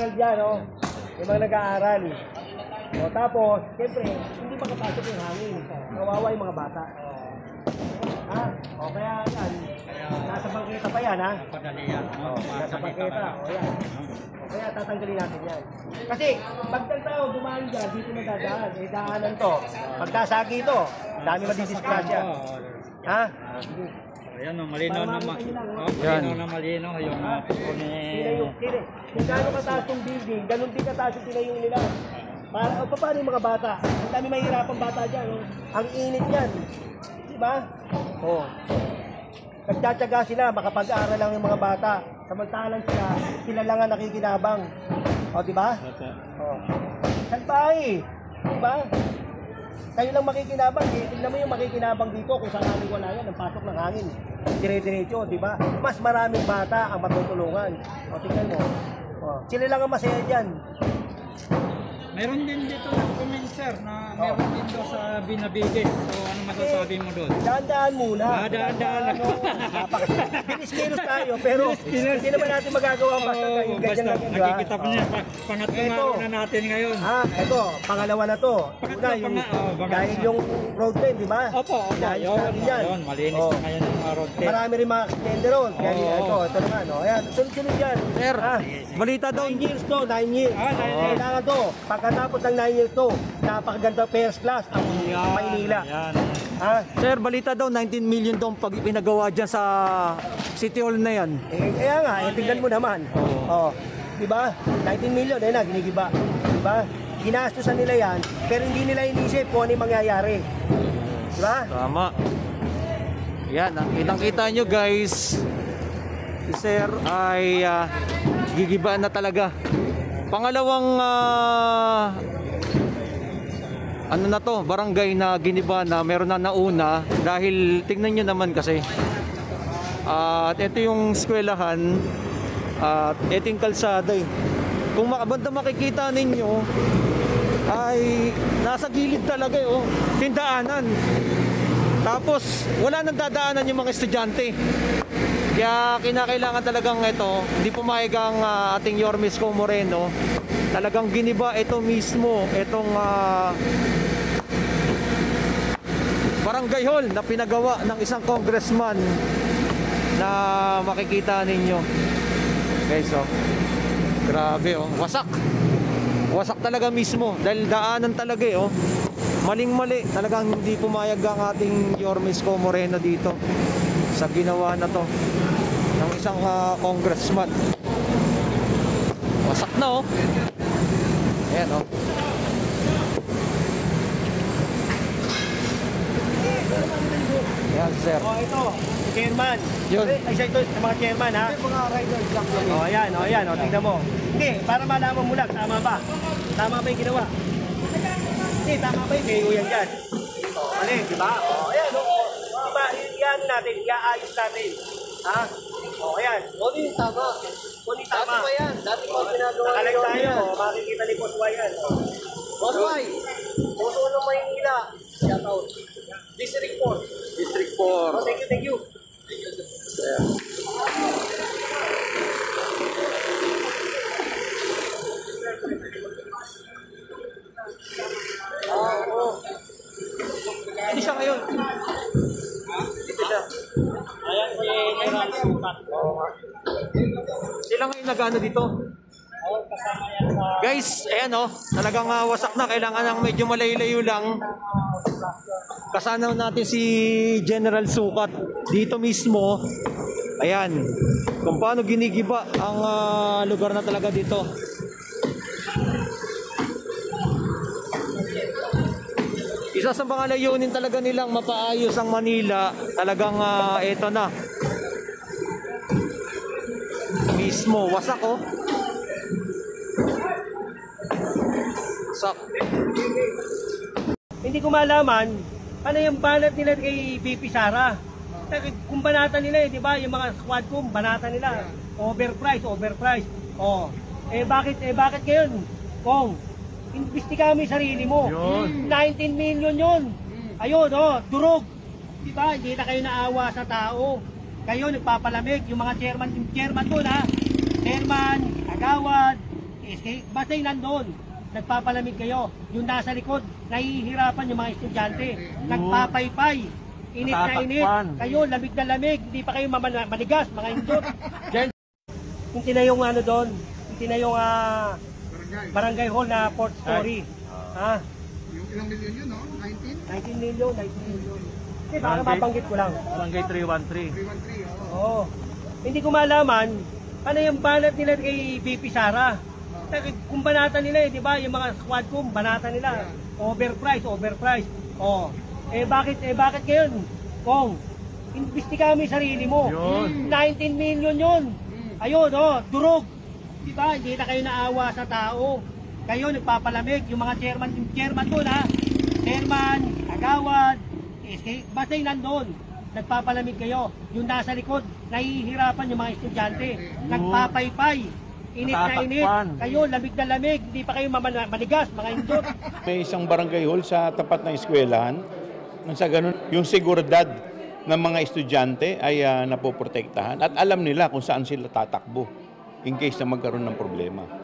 nag-aaral dyan, oh. Yung mga nag-aaral. O tapos, siyempre, hindi makapasok yung hangin. Kawawa yung mga bata. Ha? O kaya yan, nasa bangketa pa yan, ha? Padali yan. Nasa bangketa, o yan. O kaya tatanggalin natin yan. Kasi, pag tao dumaan dyan, dito na dadaan. Eh, daanan to. Pag nasagi ito, dami madidisgrasya. Ha? Ayan o, malinaw na malinaw na malinaw yung kung gano'ng kataas yung building, gano'n din kataas yung tinayo nila. Paano yung mga bata? Ang dami mahihirapang bata dyan. Oh. Ang init yan. Diba? Oh. Nagtsatsaga sila, makapag-aaral lang yung mga bata. Samantalang sila lang ang nakikinabang. O, diba? Oh. Salbahe. Diba? Kayo lang makikinabang. Eh. Tignan mo yung makikinabang dito kung saan namin wala yan. Ang pasok ng hangin. Dire-diretso, diba? Mas maraming bata ang matutulungan. O, tignan mo. O, sila lang ang masaya dyan. Meron din dito nag-comment sir na meron din doon sa Binabigay. So ano masasabi mo doon? Daan-daan muna. Daan-daan lang. Bilis-kilos tayo pero hindi naman natin magagawa basta ganyan lang. Nakikita po niya, pangatlong araw na natin ngayon. Ito, pangalawa na to. Una, dahil yung road lane, di ba? Opo, yun. Malinis na ngayon yung road lane. Marami rin mga kliyente ron. Kaya ito naman. Ayan, sunod-sunod yan. Sir, balita daw. 9 years to, 9 years. Kailangan to. Pagkatapos ng 9 years to, napakaganda first class ang Maynila. Sir, balita daw 19 million daw pag pinagawa dyan sa City Hall na yan. Kaya nga, tingnan mo naman. Diba? 19 million, ayun na, ginigiba. Diba? Ginastusan nila yan, pero hindi nila inisip kung ano yung mangyayari. Diba? Tama. Yan, kitang-kita nyo guys. Si Sir ay gigibaan na talaga. Pangalawang ano na to, barangay na giniba na meron na nauna dahil tingnan nyo naman kasi at ito yung eskwelahan at ito yung kalsada eh. Kung banda makikita ninyo ay nasa gilid talaga eh, oh, tindaanan. Tapos wala nang dadaanan yung mga estudyante. Kaya kinakailangan talagang ito, hindi pumayag ang ating Yorme Isko Moreno. Talagang giniba ito mismo, itong barangay hall na pinagawa ng isang congressman na makikita ninyo. Guys, oh. Grabe, oh. Wasak. Wasak talaga mismo dahil daanan talaga eh, oh. Maling-mali. Talagang hindi pumayag ang ating Yorme Isko Moreno dito sa ginawa na to ng isang congressman. Wasak na, oh. Ayan, oh. Ayan, sir. Ito, chairman. Yun. Isa ito sa mga chairman, ha? Mga riders lang. Ayan, tingnan mo. Hindi, para malaman mo lang, tama ba? Tama ba yung ginawa? Hindi, tama ba yung kayo yan dyan? Mali, di ba? Ayan, iyan natin, iaayos natin. Ha? Ayan. Kung yung tama. Kung yung tama. Dati pa yan. Dati pa ginagawa. Nakalag tayo. Makikita ni Boss Y yan. Boss Y. Puso ng Maynila. Shout out. District 4. District 4. Thank you, thank you. Yeah. Hindi siya ngayon. Dito siya. Ayan si General Sukat. Sila ngayon nag-ano dito? Kasama yan sa Guys, ayan oh, talagang wasak na. Kailangan ng medyo malayo-layo lang. Kasama natin si General Sukat dito mismo. Ayan, kung paano ginigiba ang lugar na talaga dito. Isa sa mga layunin talaga nilang mapaayos ang Manila. Talagang eto na. Mismo, wasak oh. Wasak. Hindi ko malaman, ano yung banat nila kay BP Sara? Kung banatan nila di ba? Yung mga squad ko, banatan nila. Overprice. Oh. Bakit ngayon? Kung imbestigahan mo yung sarili mo. Yun. 19 million yun. Ayun, oh, durog. Di ba? Hindi na kayo naawa sa tao. Kayo nagpapalamig. Yung mga chairman doon, ha? Chairman, agawad, escape. Basta yung nandun, nagpapalamig kayo. Yung nasa likod, nahihirapan yung mga estudyante. Nagpapaypay. Init na init. Kayo, lamig na lamig. Hindi pa kayo manigas, mga indot. Yung tinayong ano doon, yung tinayong barangay hall na 4th story. Ha? Yung ilang milyon yun, no? 19? 19 million. Kasi baka mabanggit ko lang. Barangay 313. 313, oo. Oo. Hindi ko malaman, ano yung banat nila kay BP Sara. Kung banata nila di ba, yung mga squad ko, banata nila. Overprice. Oh. Bakit ngayon? Kung, imbestigahan mo yung sarili mo. 19 million yun. Ayun, durog. Di ba, hindi na kayo naawa sa tao. Kayo nagpapalamig, yung mga chairman doon chairman, agawad, basta yung nandun, nagpapalamig kayo. Yung nasa likod, nahihirapan yung mga estudyante. Nagpapaypay. Init na init. Kayo, lamig na lamig. Hindi pa kayo manigas, mga indot. May isang barangay hall sa tapat ng eskwelahan. Nang sa ganun, yung seguridad ng mga estudyante ay napoprotektahan at alam nila kung saan sila tatakbo in case na magkaroon ng problema.